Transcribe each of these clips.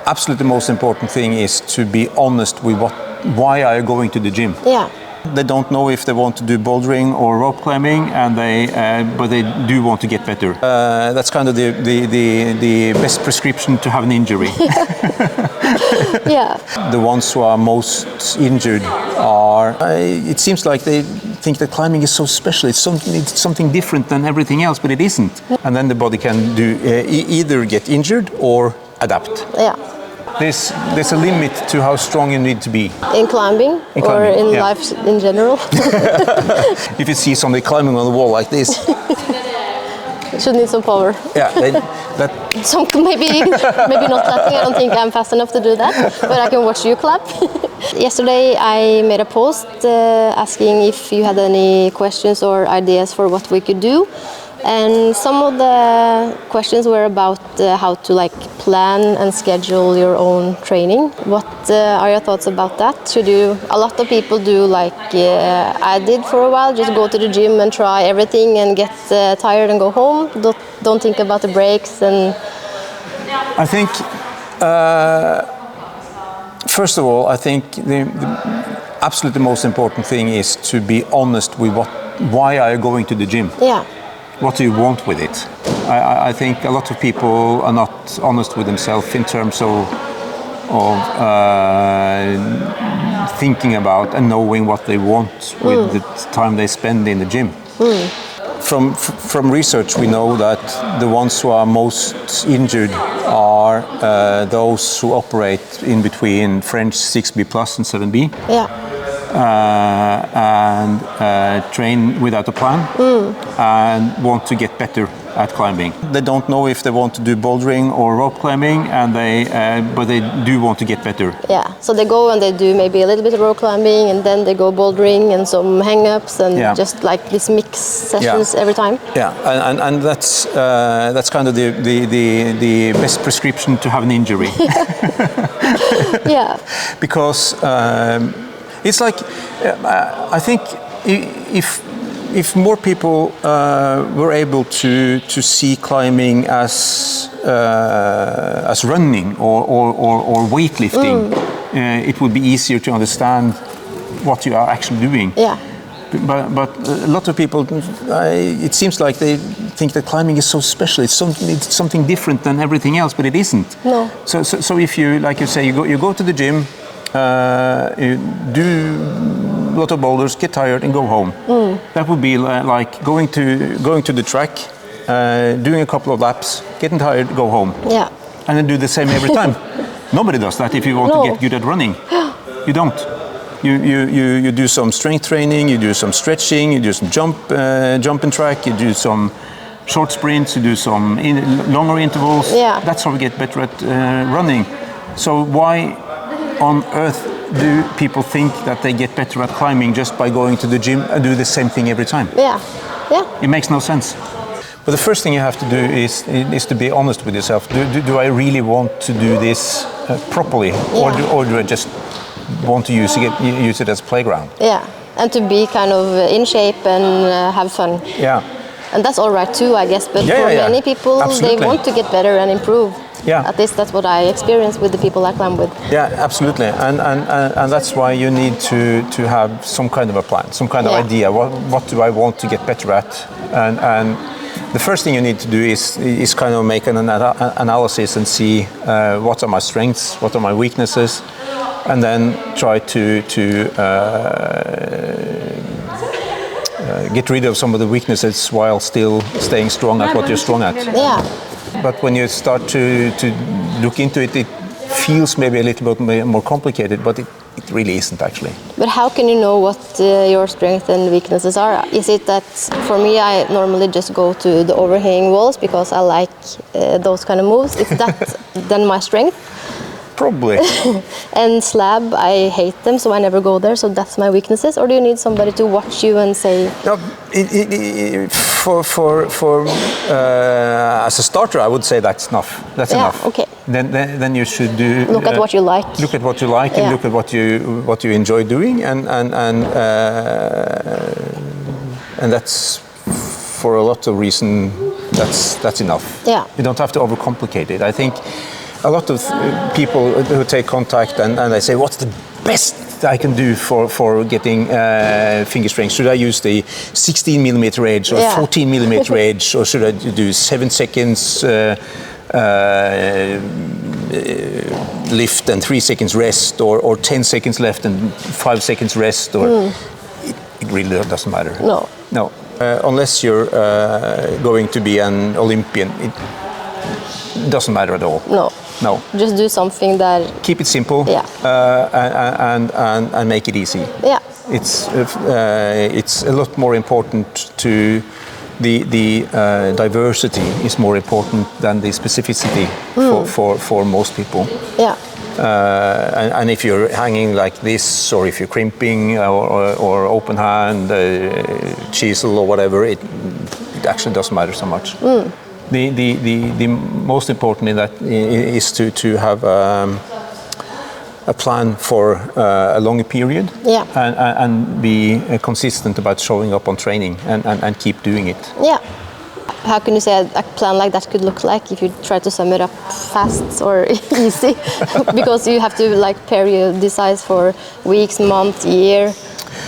absolutely most important thing is to be honest with why are you going to the gym. Yeah. They don't know if they want to do bouldering or rope climbing, and but they do want to get better. That's kind of the best prescription to have an injury. Yeah. The ones who are most injured are, it seems like they think that climbing is so special, it's something different than everything else, but it isn't. And then the body can do either get injured or adapt. Yeah. There's a limit to how strong you need to be. In climbing, or in life in general? If you see somebody climbing on the wall like this, should need some power. Yeah, maybe not clapping. I don't think I'm fast enough to do that, but I can watch you clap. Yesterday I made a post asking if you had any questions or ideas for what we could do. And some of the questions were about how to plan and schedule your own training. What are your thoughts about that? Should you? A lot of people do I did for a while, just go to the gym and try everything and get tired and go home. Don't think about the breaks. And I think first of all, I think the absolutely most important thing is to be honest with why are you going to the gym. Yeah. What do you want with it? I think a lot of people are not honest with themselves in terms of thinking about and knowing what they want with the time they spend in the gym. From research, we know that the ones who are most injured are those who operate in between French 6B plus and 7B. Yeah. And train without a plan and want to get better at climbing. They don't know if they want to do bouldering or rope climbing, and but they do want to get better. Yeah, so they go and they do maybe a little bit of rope climbing, and then they go bouldering and some hang-ups and just this mix sessions every time. Yeah, and that's kind of the best prescription to have an injury. Yeah. Because it's I think if more people were able to see climbing as running or weightlifting, it would be easier to understand what you are actually doing. Yeah. But a lot of people, it seems like they think that climbing is so special. It's something different than everything else, but it isn't. No. So if you, like you say, you go to the gym. You do a lot of boulders, get tired, and go home. That would be like going to the track, doing a couple of laps, getting tired, go home. Yeah. And then do the same every time. Nobody does that if you want to get good at running. You don't. You do some strength training, you do some stretching, you do some jump and track, you do some short sprints, you do some longer intervals. Yeah. That's how we get better at running. So why on earth do people think that they get better at climbing just by going to the gym and do the same thing every time? Yeah, yeah. It makes no sense. But the first thing you have to do is to be honest with yourself. Do I really want to do this properly, or do I just want to use it as a playground? Yeah, and to be kind of in shape and have fun. Yeah. And that's all right too, I guess. But for many people, they want to get better and improve. Yeah. At least that's what I experience with the people I climb with. Yeah, absolutely. And that's why you need to have some kind of a plan, some kind of idea. What do I want to get better at? And the first thing you need to do is kind of make an analysis and see what are my strengths, what are my weaknesses, and then try to get rid of some of the weaknesses while still staying strong at what you're strong at. Yeah. But when you start to look into it, it feels maybe a little bit more complicated, but it really isn't actually. But how can you know what your strengths and weaknesses are? Is it that, for me, I normally just go to the overhanging walls because I like those kind of moves? Is that then my strength? Probably. And slab, I hate them, so I never go there, so that's my weaknesses? Or do you need somebody to watch you and say... No, as a starter, I would say that's enough. That's enough. Okay. Then you should do... Look at what you like. Look at what you like and look at what you enjoy doing, and that's, for a lot of reasons, that's enough. Yeah. You don't have to overcomplicate it. I think a lot of people who take contact and they say, what's the best I can do for getting finger strength? Should I use the 16 millimeter edge or 14 millimeter edge, or should I do 7 seconds lift and 3 seconds rest, or 10 seconds left and 5 seconds rest, or it really doesn't matter. No. Unless you're going to be an Olympian, it doesn't matter at all. No. Just do something that... Keep it simple. Yeah. And make it easy. Yeah. It's a lot more important to the diversity is more important than the specificity for most people. Yeah. And if you're hanging like this, or if you're crimping, or open hand, chisel or whatever, it actually doesn't matter so much. The most important in that is to have a plan for a longer period, and be consistent about showing up on training and keep doing it. Yeah. How can you say a plan like that could look like if you try to sum it up fast or easy? Because you have to like periodicize for weeks, month, year.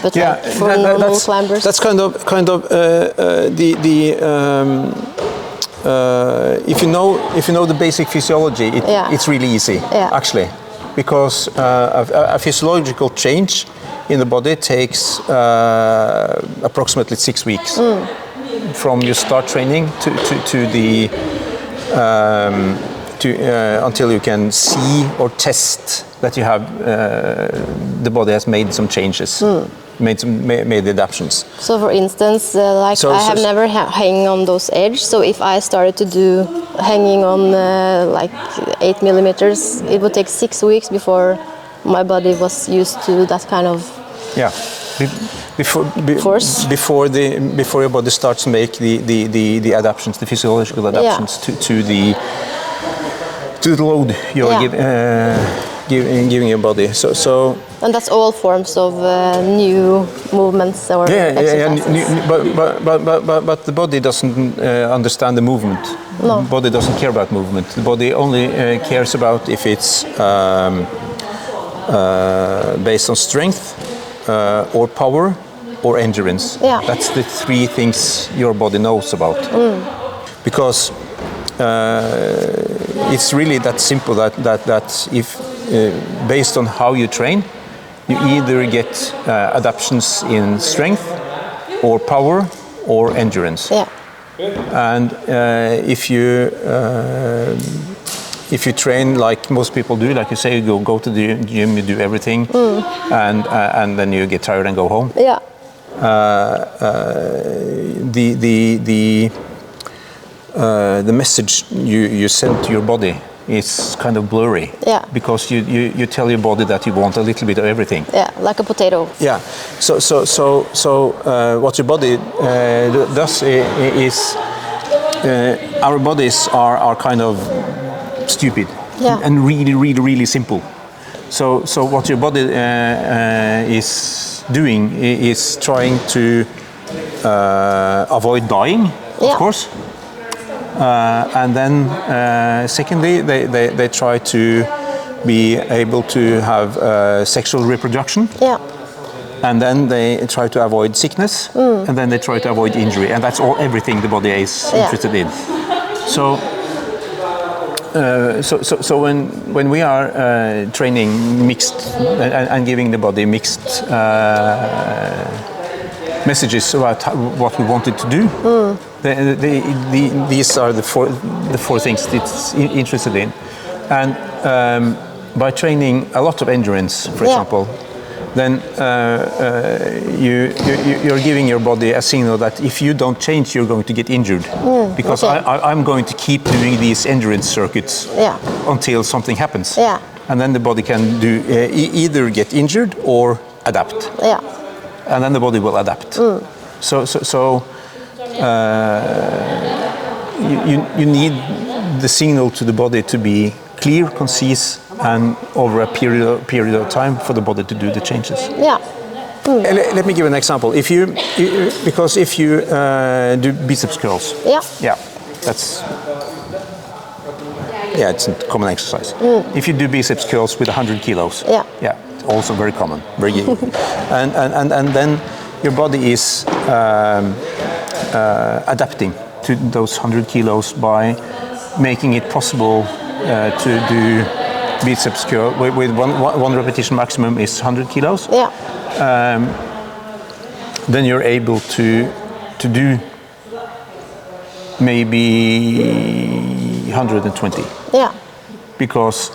But like for normal climbers, that's kind of if you know the basic physiology, it's really easy actually, because a physiological change in the body takes approximately 6 weeks from you start training until you can see or test that you have the body has made some changes. Made adaptations. So for instance, I have never hang on those edges, so if I started to do hanging on like 8 millimeters, it would take 6 weeks before my body was used to that kind of force. Before your body starts to make the adaptations, the physiological adaptations to the load you're giving your body. So and that's all forms of new movements or exercises. But the body doesn't understand the movement. No. The body doesn't care about movement. The body only cares about if it's based on strength, or power, or endurance. That's the 3 things your body knows about. Because it's really that simple that if based on how you train, you either get adaptations in strength, or power, or endurance. And if you train like most people do, like you say, you go to the gym, you do everything, and then you get tired and go home. The message you send to your body is kind of blurry, because you tell your body that you want a little bit of everything. Like a potato. So what your body does is our bodies are kind of stupid and really simple. So what your body is doing is trying to avoid dying, of course. And then secondly, they try to be able to have sexual reproduction. And then they try to avoid sickness, and then they try to avoid injury, and that's everything the body is interested in. So when we are training mixed and giving the body mixed messages about what we want it to do, these are the four things it's interested in. And by training a lot of endurance, for example, then you're giving your body a signal that if you don't change, you're going to get injured. Because I'm going to keep doing these endurance circuits until something happens. And then the body can do either get injured or adapt. And then the body will adapt. So you need the signal to the body to be clear, concise, and over a period of time for the body to do the changes. Let me give an example. If you do biceps curls, that's Yeah, it's a common exercise. If you do biceps curls with 100 kilos, Yeah. also very common, very and then your body is adapting to those 100 kilos by making it possible to do biceps curl with one repetition maximum is 100 kilos. Yeah. Then you're able to do maybe 120. Yeah. Because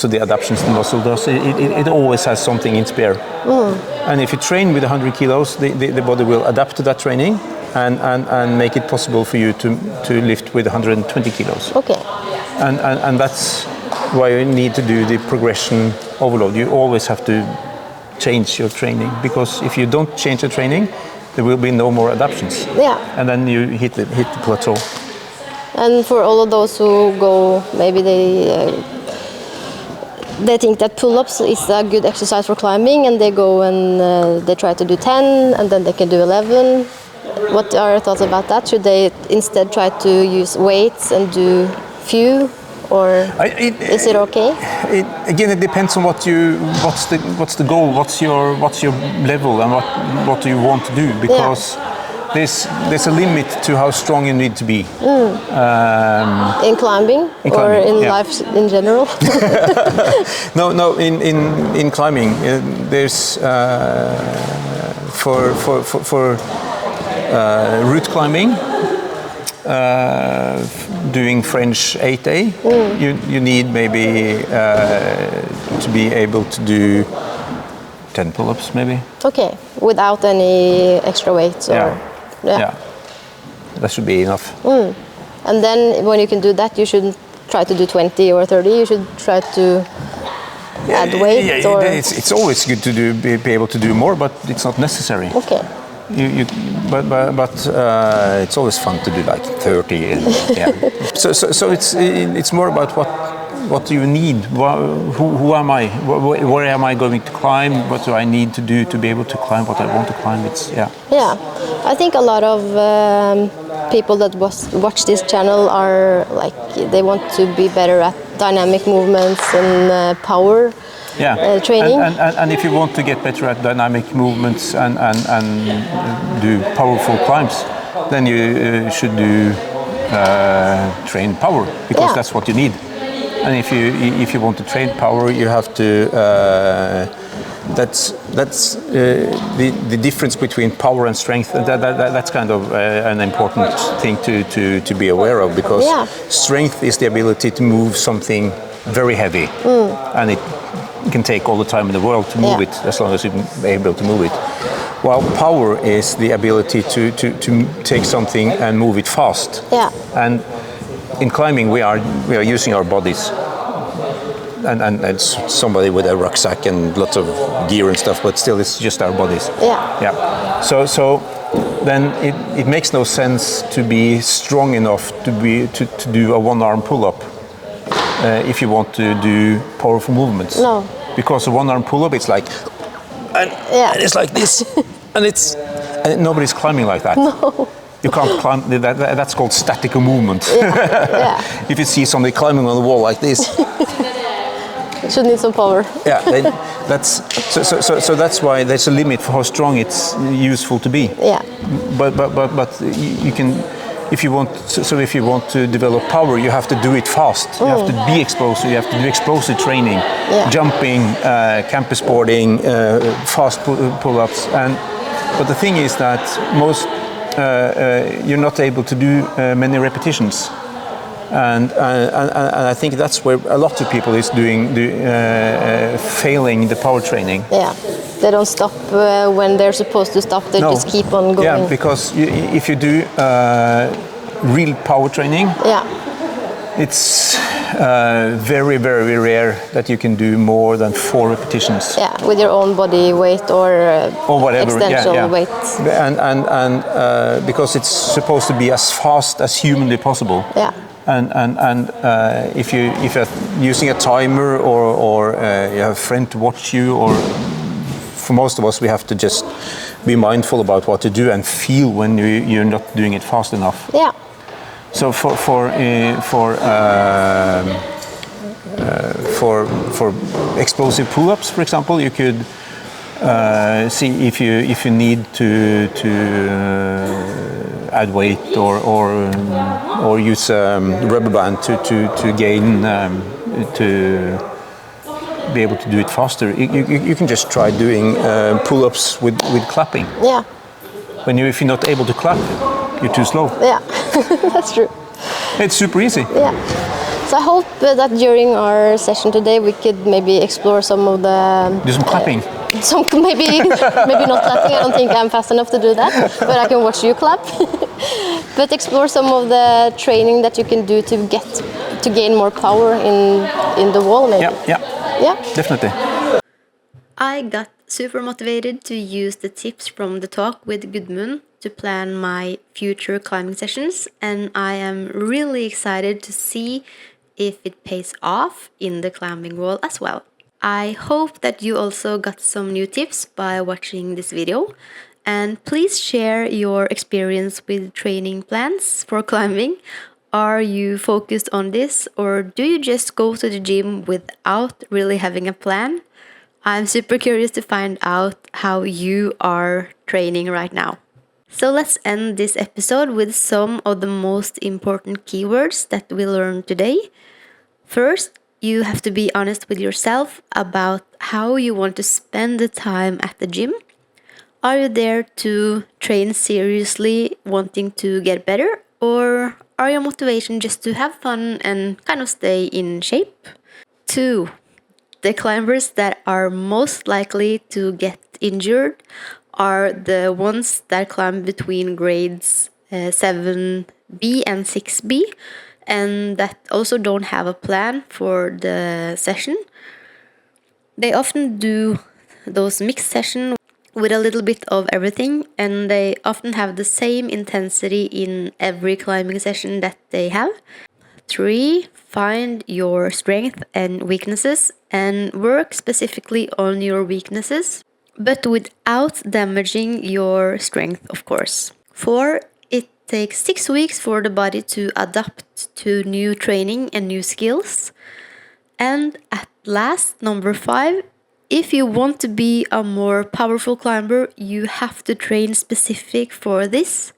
of the adaptations the muscle does, it always has something in spare. And if you train with 100 kilos, the body will adapt to that training and make it possible for you to lift with 120 kilos. Okay. And that's why you need to do the progression overload. You always have to change your training, because if you don't change the training, there will be no more adaptations. Yeah. And then you hit the plateau. And for all of those who go, maybe they think that pull-ups is a good exercise for climbing, and they go and they try to do 10, and then they can do 11. What are your thoughts about that? Should they instead try to use weights and do few, or is it okay? It depends on what's the goal, what's your level, and what do you want to do, because there's a limit to how strong you need to be. In climbing, or in life in general? No. In climbing, there's for route climbing, doing French 8A, you need maybe to be able to do 10 pull-ups, maybe. Okay, without any extra weights, or yeah, that should be enough. And then when you can do that, you shouldn't try to do 20 or 30. You should try to add weight. Or it's always good to be able to do more, but it's not necessary. Okay. But it's always fun to do like 30. So it's more about what do you need? Who am I? Where am I going to climb? What do I need to do to be able to climb what I want to climb? Yeah, I think a lot of people that watch this channel are like, they want to be better at dynamic movements and power. Training. And if you want to get better at dynamic movements and do powerful climbs, then you should do train power, because that's what you need. And if you want to train power, you have to. That's the difference between power and strength. That's kind of an important thing to be aware of, because strength is the ability to move something very heavy, and it can take all the time in the world to move it, as long as you're able to move it. While power is the ability to take something and move it fast. And in climbing, we are using our bodies. And it's somebody with a rucksack and lots of gear and stuff, but still it's just our bodies. So then it makes no sense to be strong enough to do a one-arm pull-up if you want to do powerful movements. No. Because a one-arm pull-up, it's like, and it's like this, and nobody's climbing like that. No. You can't climb. That's called statical movement. If you see somebody climbing on the wall like this, should need some power. So that's why there's a limit for how strong it's useful to be. But you can. If you want to develop power, you have to do it fast. You have to be explosive. You have to do explosive training, jumping, campus boarding, fast pull-ups. But the thing is that most you're not able to do many repetitions, and I think that's where a lot of people is failing the power training. They don't stop when they're supposed to stop. They just keep on going. Yeah, because if you do real power training, it's very, very rare that you can do more than 4 repetitions. With your own body weight or whatever extension weight. And because it's supposed to be as fast as humanly possible. And if you're using a timer or you have a friend to watch you, or for most of us, we have to just be mindful about what to do and feel when you're not doing it fast enough. So for explosive pull-ups, for example, you could see if you need to add weight or use rubber band to gain to be able to do it faster. You can just try doing pull-ups with clapping. Yeah. If you're not able to clap, you're too slow. Yeah, that's true. It's super easy. Yeah. So I hope that during our session today we could maybe explore some of the... Do some clapping. Maybe not clapping. I don't think I'm fast enough to do that, but I can watch you clap. But explore some of the training that you can do to gain more power in the wall, maybe. Yeah, definitely. I got super motivated to use the tips from the talk with Gudmund to plan my future climbing sessions, and I am really excited to see if it pays off in the climbing wall as well. I hope that you also got some new tips by watching this video, and please share your experience with training plans for climbing. Are you focused on this, or do you just go to the gym without really having a plan? I'm super curious to find out how you are training right now. So let's end this episode with some of the most important keywords that we learned today. First, you have to be honest with yourself about how you want to spend the time at the gym. Are you there to train seriously, wanting to get better? Or are your motivation just to have fun and kind of stay in shape? 2. The climbers that are most likely to get injured are the ones that climb between grades 7B and 6B, and that also don't have a plan for the session. They often do those mixed sessions with a little bit of everything, and they often have the same intensity in every climbing session that they have. 3. Find your strength and weaknesses and work specifically on your weaknesses, but without damaging your strength, of course. 4. It takes 6 weeks for the body to adapt to new training and new skills. And at last, number 5, if you want to be a more powerful climber, you have to train specific for this,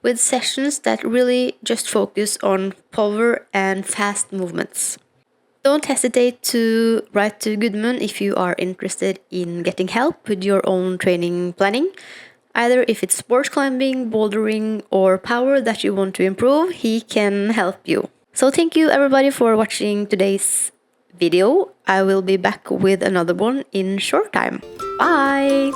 with sessions that really just focus on power and fast movements. Don't hesitate to write to Gudmund if you are interested in getting help with your own training planning. Either if it's sports climbing, bouldering, or power that you want to improve, he can help you. So thank you everybody for watching today's video. I will be back with another one in short time. Bye!